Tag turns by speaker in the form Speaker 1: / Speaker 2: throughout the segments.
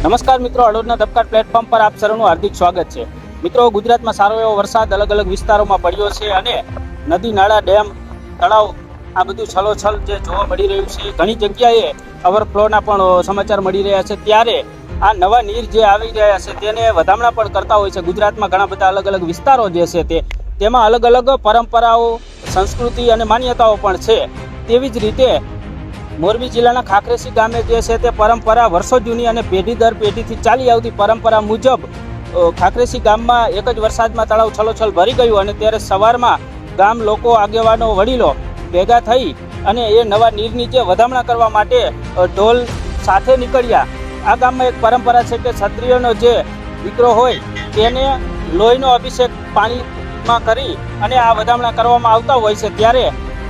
Speaker 1: નમસ્કાર મિત્રો, હળવદના ધબકાર પ્લેટફોર્મ પર આપ સૌનું હાર્દિક સ્વાગત છે। મિત્રો, ગુજરાતમાં સારો એવો વરસાદ અલગ અલગ વિસ્તારોમાં પડ્યો છે અને નદી નાળા ડેમ તળાવ આ બધું છલોછલ જે જોવા મળી રહ્યું છે। ઘણી જગ્યાએ ઓવરફ્લોના પણ સમાચાર મળી રહ્યા છે। ત્યારે આ નવા નીર જે આવી રહ્યા છે તેને વધામણા પણ કરતા હોય છે। ગુજરાતમાં ઘણા બધા અલગ અલગ વિસ્તારો જે છે તેમાં અલગ અલગ પરંપરાઓ, સંસ્કૃતિ અને માન્યતાઓ પણ છે। તેવી જ રીતે મોરબી જિલ્લાના ખાખરેસી ગામે જે છે તે પરંપરા વર્ષો જૂની અને પેઢી દર પેઢીથી ચાલી આવતી પરંપરા મુજબ ખાખરેસી ગામમાં એક જ વરસાદમાં તળાવ છલોછલ ભરી ગયું અને ત્યારે સવારમાં ગામ લોકો, આગેવાનો, વડીલો ભેગા થઈ અને એ નવા નીરની જે વધામણા કરવા માટે ઢોલ સાથે નીકળ્યા। આ ગામમાં એક પરંપરા છે કે ક્ષત્રિયોનો જે દીકરો હોય તેને લોહીનો અભિષેક પાણીમાં કરી અને આ વધામણા કરવામાં આવતા હોય છે। ત્યારે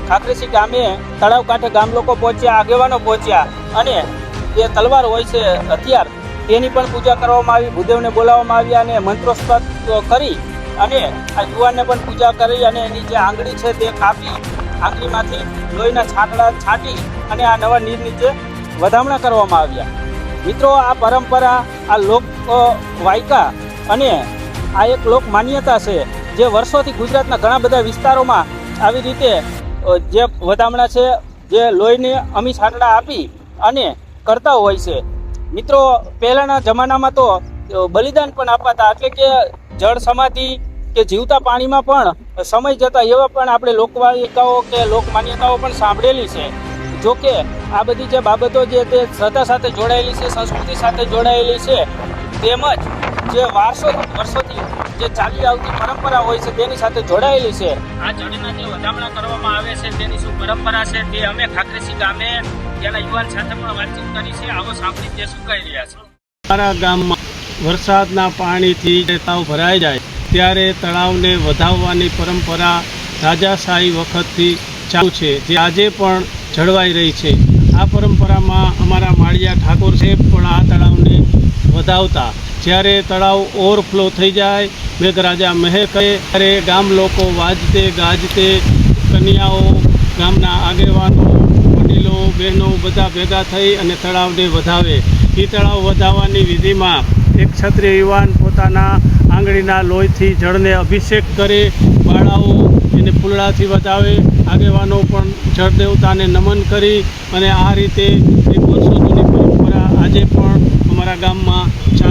Speaker 1: ખાખરેસી ગામે તળાવ કાંઠે ગામ લોકો પહોંચ્યા, આગેવાનો પહોંચ્યા અને જે તલવાર હોય છે, હથિયાર, તેની પણ પૂજા કરવામાં આવી। ભૂદેવને બોલાવવામાં આવ્યા અને મંત્રોચ્ચાર કરી અને આ યુવાનને પણ પૂજા કરી અને એની જે આંગળી છે તે કાપી આંગળીમાંથી લોહીના છાંટડા છાંટી અને આ નવા નીર નીચે વધામણા કરવામાં આવ્યા। મિત્રો, આ પરંપરા, આ લોક વાયકા અને આ એક લોક માન્યતા છે જે વર્ષોથી ગુજરાતના ઘણા બધા વિસ્તારોમાં આવી રીતે જે વધામણા છે જે લોહીને અમી છાંટડા આપી અને કરતા હોય છે। મિત્રો, પહેલાંના જમાનામાં તો બલિદાન પણ અપાતા, એટલે કે જળ સમાધિ કે જીવતા પાણીમાં પણ સમય જતા એવા પણ આપણે લોકવાયકાઓ કે લોકમાન્યતાઓ પણ સાંભળેલી છે। જો કે આ બધી જે બાબતો જે તે શ્રદ્ધા સાથે જોડાયેલી છે, સંસ્કૃતિ સાથે જોડાયેલી છે, તેમજ જે વર્ષોથી જે ચાલી આવતી પરંપરા હોય છે તેની સાથે જોડાયેલી છે। આ જળના જે વધામણા કરવામાં આવે છે તેની શું પરંપરા છે તે અમે ખાખરેસી ગામે તેના યુવાન સાથે પણ વાતચીત કરી છે। આવો સાંભળી જે શું કહી રહ્યા છે।
Speaker 2: અમારા ગામમાં વરસાદના પાણીથી તળાવ ભરાઈ જાય ત્યારે તળાવને વધાવવાની પરંપરા રાજાશાહી વખતથી ચાલુ છે, જે આજે પણ જળવાઈ રહી છે। આ પરંપરામાં અમારા માળિયા ઠાકોર છે પણ આ તળાવને વધાવતા। જ્યારે તળાવ ઓવરફ્લો થઈ જાય, મેઘરાજા મહેર કરે ત્યારે ગામ લોકો વાજતે ગાજતે, કન્યાઓ, ગામના આગેવાનો, વડીલો, બહેનો બધા ભેગા થઈ અને તળાવને વધાવે। એ તળાવ વધાવવાની વિધિમાં એક ક્ષત્રિય યુવાન પોતાના આંગળીના લોહીથી જળને અભિષેક કરે, બાળાઓ એને ફૂલડાથી વધાવે, આગેવાનો પણ જળ દેવતાને નમન કરી અને આ રીતે એક વર્ષો જૂની પરંપરા આજે પણ અમારા ગામમાં ચાલે